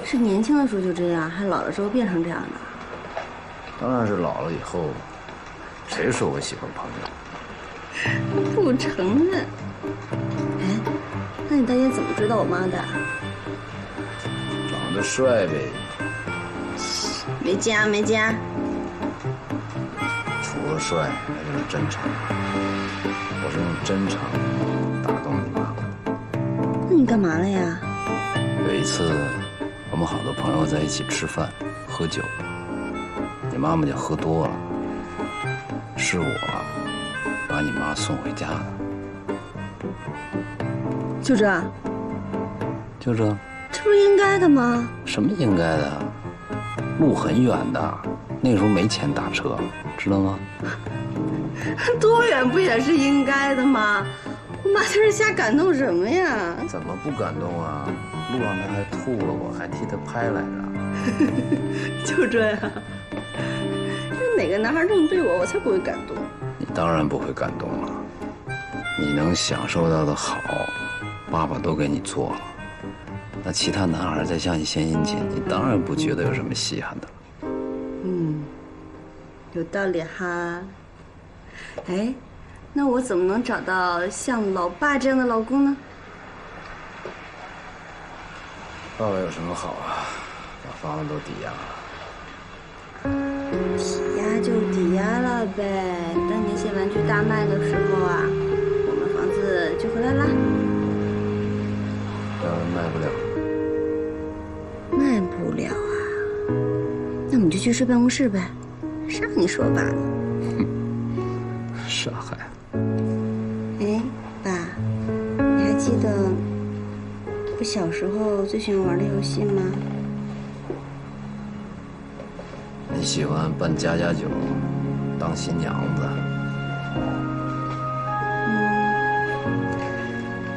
是年轻的时候就这样，还老了之后变成这样的？当然是老了以后。谁说我喜欢胖妞？不承认。哎，那你当年怎么知道我妈的？长得帅呗。没加没加。除了帅，那就是真诚。我是用真诚打动你妈的。那你干嘛了呀？有一次，我们好多朋友在一起吃饭、喝酒，你妈妈就喝多了，是我把你妈送回家的。就这？就这？这不是应该的吗？什么应该的？路很远的，那个时候没钱打车，知道吗？多远不也是应该的吗？我妈这是瞎感动什么呀？怎么不感动啊？路上她还吐了，我还替她拍来着。就这样？这哪个男孩这么对我，我才不会感动。你当然不会感动了。你能享受到的好，爸爸都给你做了。那其他男孩再向你献殷勤，你当然不觉得有什么稀罕的了。嗯，有道理哈。哎，那我怎么能找到像老爸这样的老公呢？爸爸有什么好啊？把房子都抵押了。抵押就抵押了呗。当年写玩具大卖的时候啊，我们房子就回来了。卖不了。卖不了啊？那我们就去睡办公室呗。谁让你说罢呢？傻孩。哎，爸，你还记得我小时候最喜欢玩的游戏吗？你喜欢扮家家酒，当新娘子。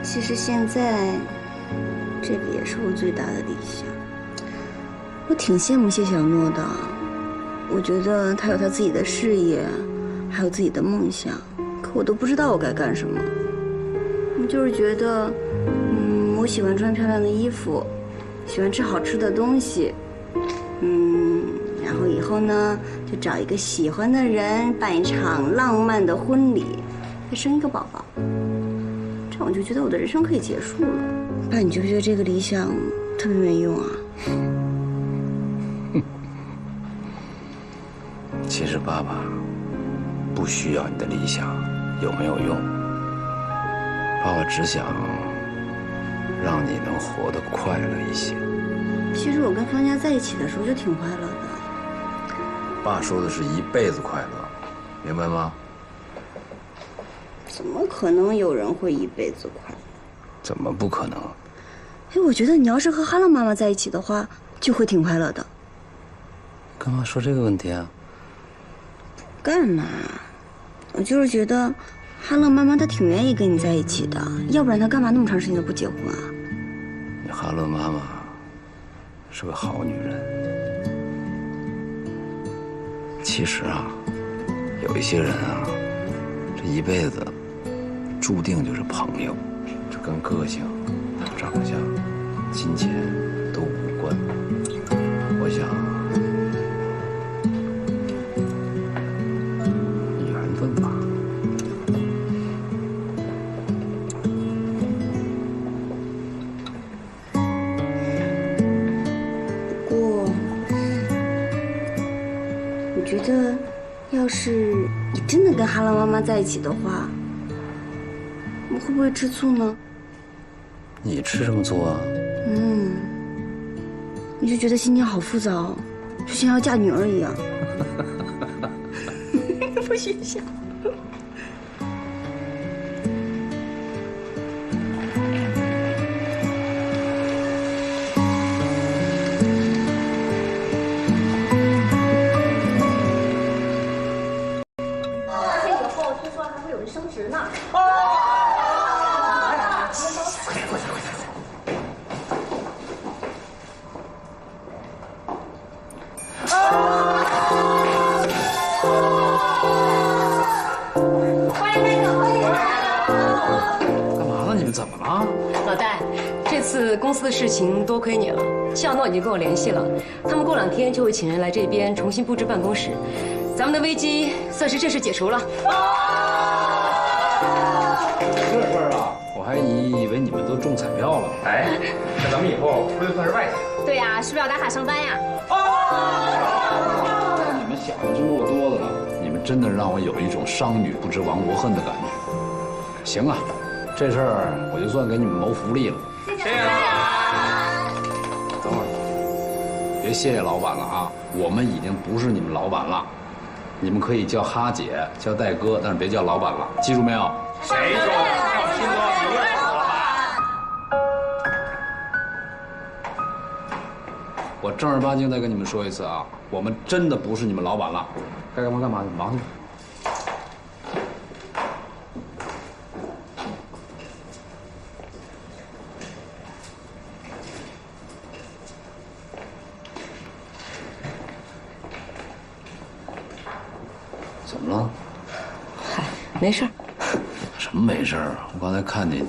其实现在这个也是我最大的理想。我挺羡慕谢小诺的，我觉得他有他自己的事业，还有自己的梦想，可我都不知道我该干什么。我就是觉得，我喜欢穿漂亮的衣服，喜欢吃好吃的东西，然后以后呢，就找一个喜欢的人，办一场浪漫的婚礼，再生一个宝宝，这样我就觉得我的人生可以结束了。爸，你觉不觉得这个理想特别没用啊？其实爸爸不需要你的理想有没有用，爸爸只想让你能活得快乐一些。其实我跟方家在一起的时候就挺快乐的。爸说的是一辈子快乐，明白吗？怎么可能有人会一辈子快乐？怎么不可能？哎，我觉得你要是和哈浪妈妈在一起的话，就会挺快乐的。干嘛说这个问题啊？干嘛？我就是觉得哈乐妈妈她挺愿意跟你在一起的，要不然她干嘛那么长时间都不结婚啊？你哈乐妈妈是个好女人。其实啊，有一些人啊，这一辈子注定就是朋友，这跟个性、长相、金钱都无关。我想，缘分吧。不过，我觉得，要是你真的跟哈乐妈妈在一起的话，我会不会吃醋呢？你吃什么醋啊？我就觉得心情好复杂，就像要嫁女儿一样。不许笑。这以后听说还会有人升职呢。怎么了？老戴，这次公司的事情多亏你了。谢小诺已经跟我联系了，他们过2天就会请人来这边重新布置办公室，咱们的危机算是正式解除了。这事儿啊，我还以为你们都中彩票了。哎，那咱们以后不就算是外企？对呀，是不是要打卡上班呀？你们想的真够多的了，你们真的让我有一种商女不知亡国恨的感觉。行啊。这事儿我就算给你们谋福利了。谢谢老板。等会儿，别谢谢老板了啊！我们已经不是你们老板了，你们可以叫哈姐，叫戴哥，但是别叫老板了，记住没有？谁说的？叫新哥永远是老板。我正儿八经再跟你们说一次啊，我们真的不是你们老板了，该干嘛干嘛去，忙去。怎么了？嗨，没事儿。什么没事儿啊？我刚才看你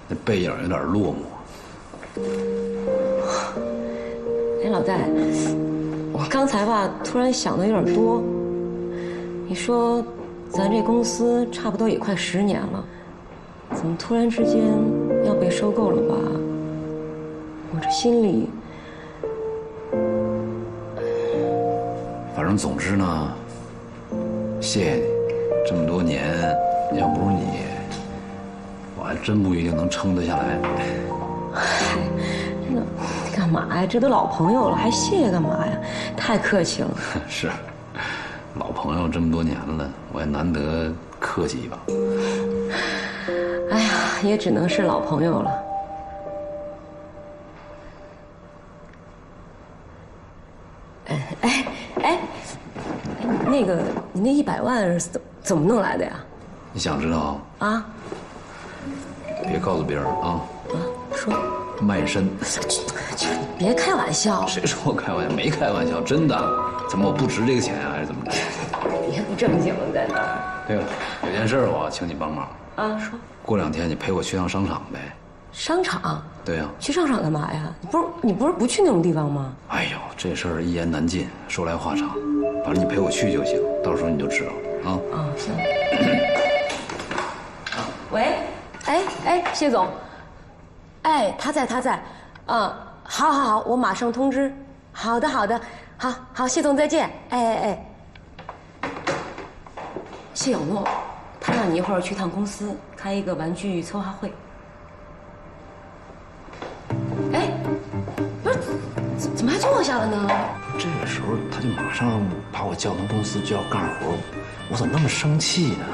那背影有点落寞。哎，老戴，我刚才吧突然想的有点多。你说，咱这公司差不多也快10年了，怎么突然之间要被收购了吧？我这心里……反正总之呢。谢谢你，这么多年，要不是你，我还真不一定能撑得下来。嗨，那干嘛呀？这都老朋友了，还谢干嘛呀？太客气了。是，老朋友这么多年了，我也难得客气一把。哎呀，也只能是老朋友了。那个，你那100万是怎么弄来的呀？你想知道啊？别告诉别人啊！说卖身。别开玩笑。谁说我开玩笑？没开玩笑，真的。怎么我不值这个钱啊？还是怎么着？别不正经在那儿。对了，有件事我请你帮忙。啊，说。过2天你陪我去趟商场呗。商场？对呀。去商场干嘛呀？你不是不去那种地方吗？哎呦，这事儿一言难尽，说来话长。反正你陪我去就行，到时候你就知道了啊。啊，行。喂，哎，谢总，哎，他在，好，我马上通知。好的，好，谢总再见。哎，谢小诺，他让你一会儿去趟公司开一个玩具策划会。哎，不是，怎么还坐下了呢？这个时候他就马上把我叫到公司就要干活，我怎么那么生气呢？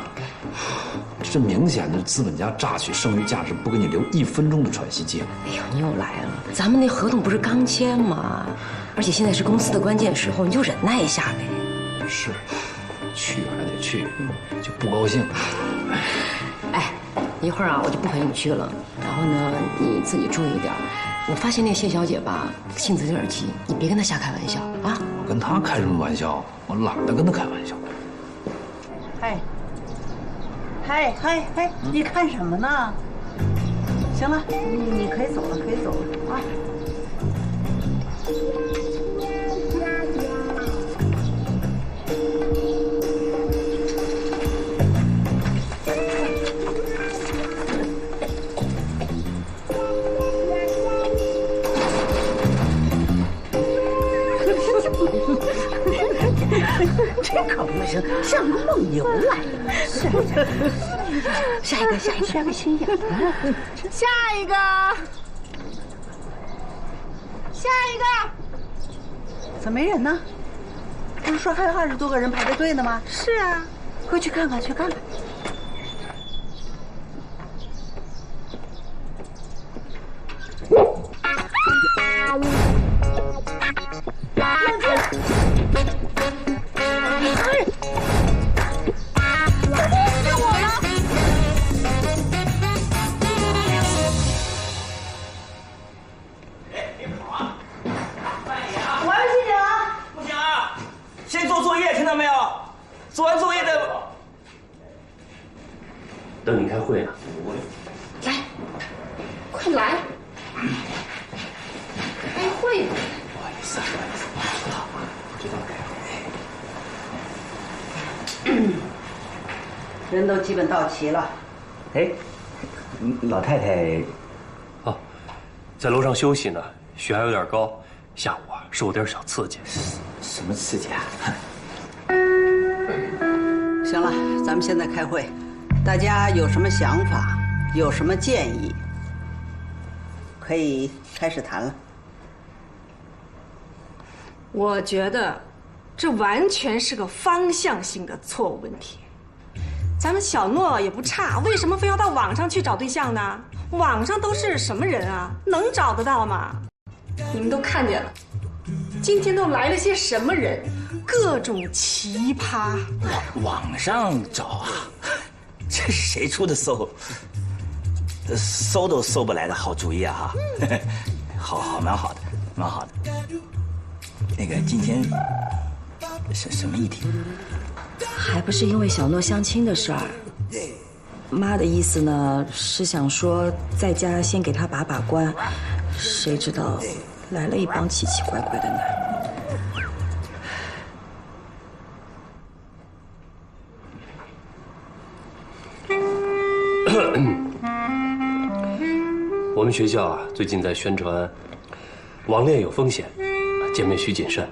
这明显的资本家榨取剩余价值，不给你留1分钟的喘息机会。哎呦，你又来了！咱们那合同不是刚签吗？而且现在是公司的关键时候，你就忍耐一下呗。是，去还得去，就不高兴。哎，一会儿啊，我就不陪你去了。然后呢，你自己注意点。我发现那谢小姐吧，性子有点急，你别跟她瞎开玩笑啊。我跟她开什么玩笑？我懒得跟她开玩笑。嗨，你看什么呢？行了，你可以走了，可以走了啊。这可不行，像个梦游来了。下一个心眼。下一个。怎么没人呢？不是说还有20多个人排着队呢吗？是啊，快去看看，去看看。做完作业再。等你开会呢。来，快来，开会。不好意思，知道开会。人都基本到齐了。哎，老太太，哦，在楼上休息呢，血压有点高，下午啊受点小刺激。什么刺激啊？行了，咱们现在开会，大家有什么想法，有什么建议，可以开始谈了。我觉得这完全是个方向性的错误问题。咱们小诺也不差，为什么非要到网上去找对象呢？网上都是什么人啊？能找得到吗？你们都看见了，今天都来了些什么人？各种奇葩。网上找啊，这是谁出的搜都搜不来的好主意啊！好，蛮好的，蛮好的。那个今天是什么议题？还不是因为小诺相亲的事儿。妈的意思呢是想说在家先给他把把关，谁知道来了一帮奇奇怪怪的男人。我们学校啊，最近在宣传，网恋有风险，见面需谨慎，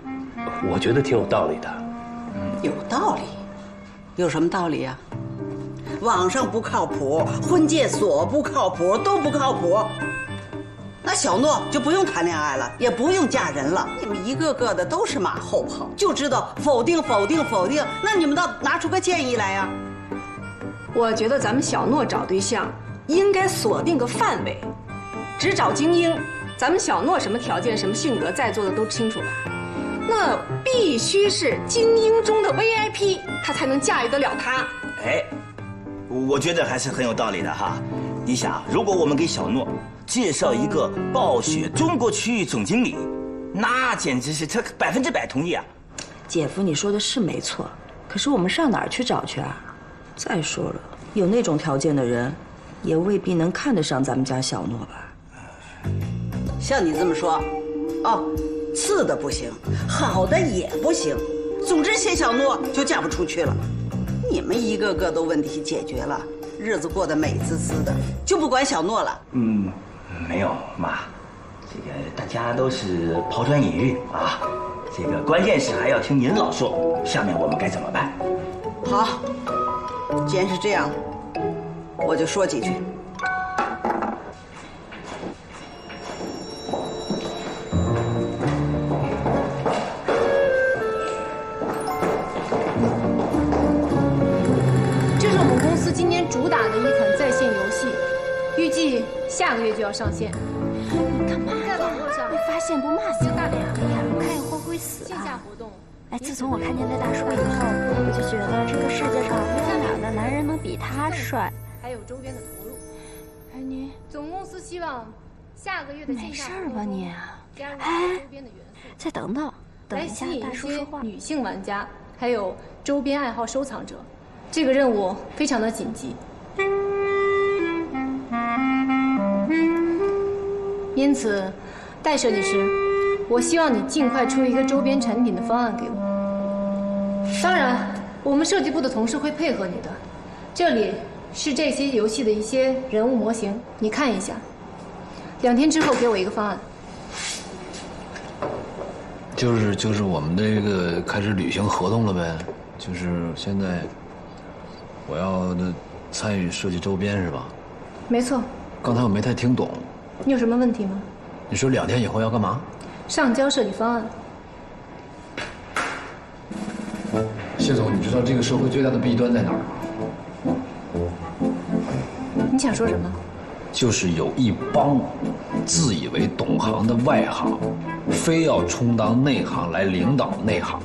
我觉得挺有道理的。有道理？有什么道理啊？网上不靠谱，婚介所不靠谱，都不靠谱。那小诺就不用谈恋爱了，也不用嫁人了。你们一个个的都是马后炮，就知道否定。那你们倒拿出个建议来呀！我觉得咱们小诺找对象应该锁定个范围，只找精英。咱们小诺什么条件、什么性格，在座的都清楚吧？那必须是精英中的 VIP， 他才能驾驭得了他。哎，我觉得还是很有道理的哈。你想，如果我们给小诺介绍一个暴雪中国区域总经理，那简直是他100%同意啊！姐夫，你说的是没错，可是我们上哪儿去找去啊？再说了，有那种条件的人，也未必能看得上咱们家小诺吧？像你这么说，哦，次的不行，好的也不行，总之谢小诺就嫁不出去了。你们一个个都问题解决了，日子过得美滋滋的，就不管小诺了。没有妈，这个大家都是抛砖引玉啊。这个关键是还要听您老说，下面我们该怎么办？好，既然是这样，我就说几句。这是我们公司今年主打的一款在线游戏，预计下个月就要上线。你干嘛呀？在网络上被发现不骂死大脸？哎呀，看会死啊！线下活动哎，自从我看见那大叔以后，我就觉得这个世界上没有哪个男人能比他帅。还有周边的投入。哎，你总公司希望下个月的没事吧你？加入哎，周边的元素，再等等，等一下来吸引大叔说话。女性玩家，还有周边爱好收藏者，这个任务非常的紧急。因此，戴设计师，我希望你尽快出一个周边产品的方案给我。当然，我们设计部的同事会配合你的。这里是这些游戏的一些人物模型，你看一下。2天之后给我一个方案。就是我们这个开始履行合同了呗，就是现在我要参与设计周边是吧？没错。刚才我没太听懂。你有什么问题吗？你说2天以后要干嘛？上交设计方案。谢总，你知道这个社会最大的弊端在哪儿吗？你想说什么？就是有一帮自以为懂行的外行，非要充当内行来领导内行，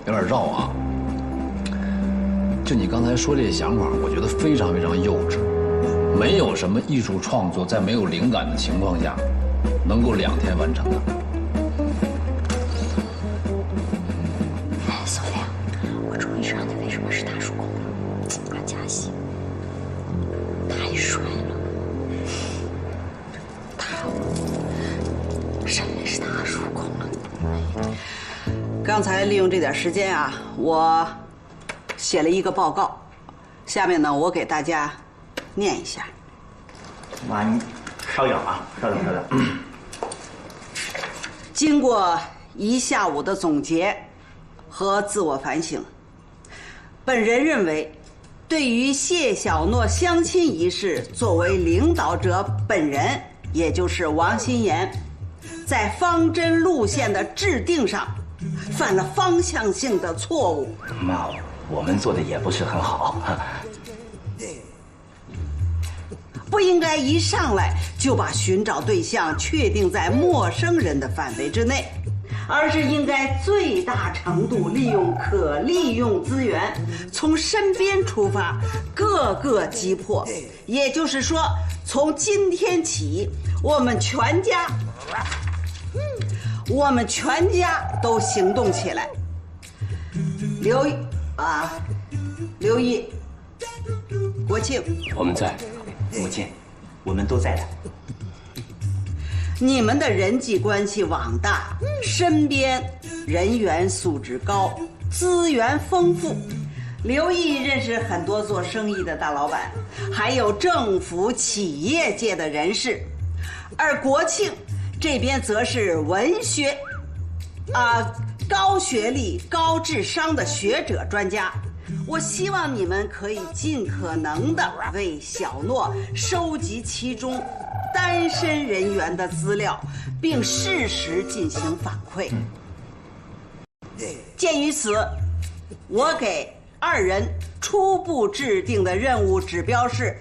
有点绕啊。就你刚才说这想法，我觉得非常非常幼稚。没有什么艺术创作在没有灵感的情况下，能够2天完成的。哎，索菲亚，我终于知道你为什么是大叔控了。阿加西太帅了，他真的是大叔控了。刚才利用这点时间啊，我写了一个报告，下面呢，我给大家念一下。妈，你稍等啊，稍等。经过1下午的总结和自我反省，本人认为，对于谢小诺相亲一事，作为领导者本人，也就是王心妍，在方针路线的制定上，犯了方向性的错误。妈，我们做的也不是很好。不应该一上来就把寻找对象确定在陌生人的范围之内，而是应该最大程度利用可利用资源，从身边出发，各个击破。也就是说，从今天起，我们全家都行动起来。刘毅，国庆，我们在。母亲，我们都在的。你们的人际关系网大，身边人员素质高，资源丰富。刘毅认识很多做生意的大老板，还有政府企业界的人士，而国庆这边则是文学，高学历、高智商的学者专家。我希望你们可以尽可能的为小诺收集其中单身人员的资料，并适时进行反馈。鉴于此，我给2人初步制定的任务指标是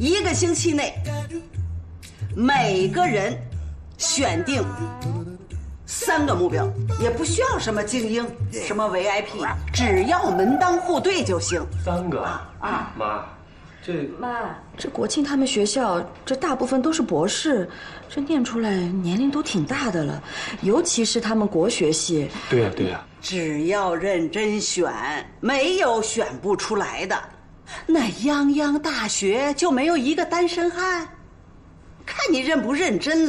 ：1个星期内，每个人选定3个目标，也不需要什么精英，什么 VIP， 只要门当户对就行。3个啊，妈，这国庆他们学校这大部分都是博士，这念出来年龄都挺大的了，尤其是他们国学系。对呀。只要认真选，没有选不出来的。那泱泱大学就没有一个单身汉？看你认不认真了。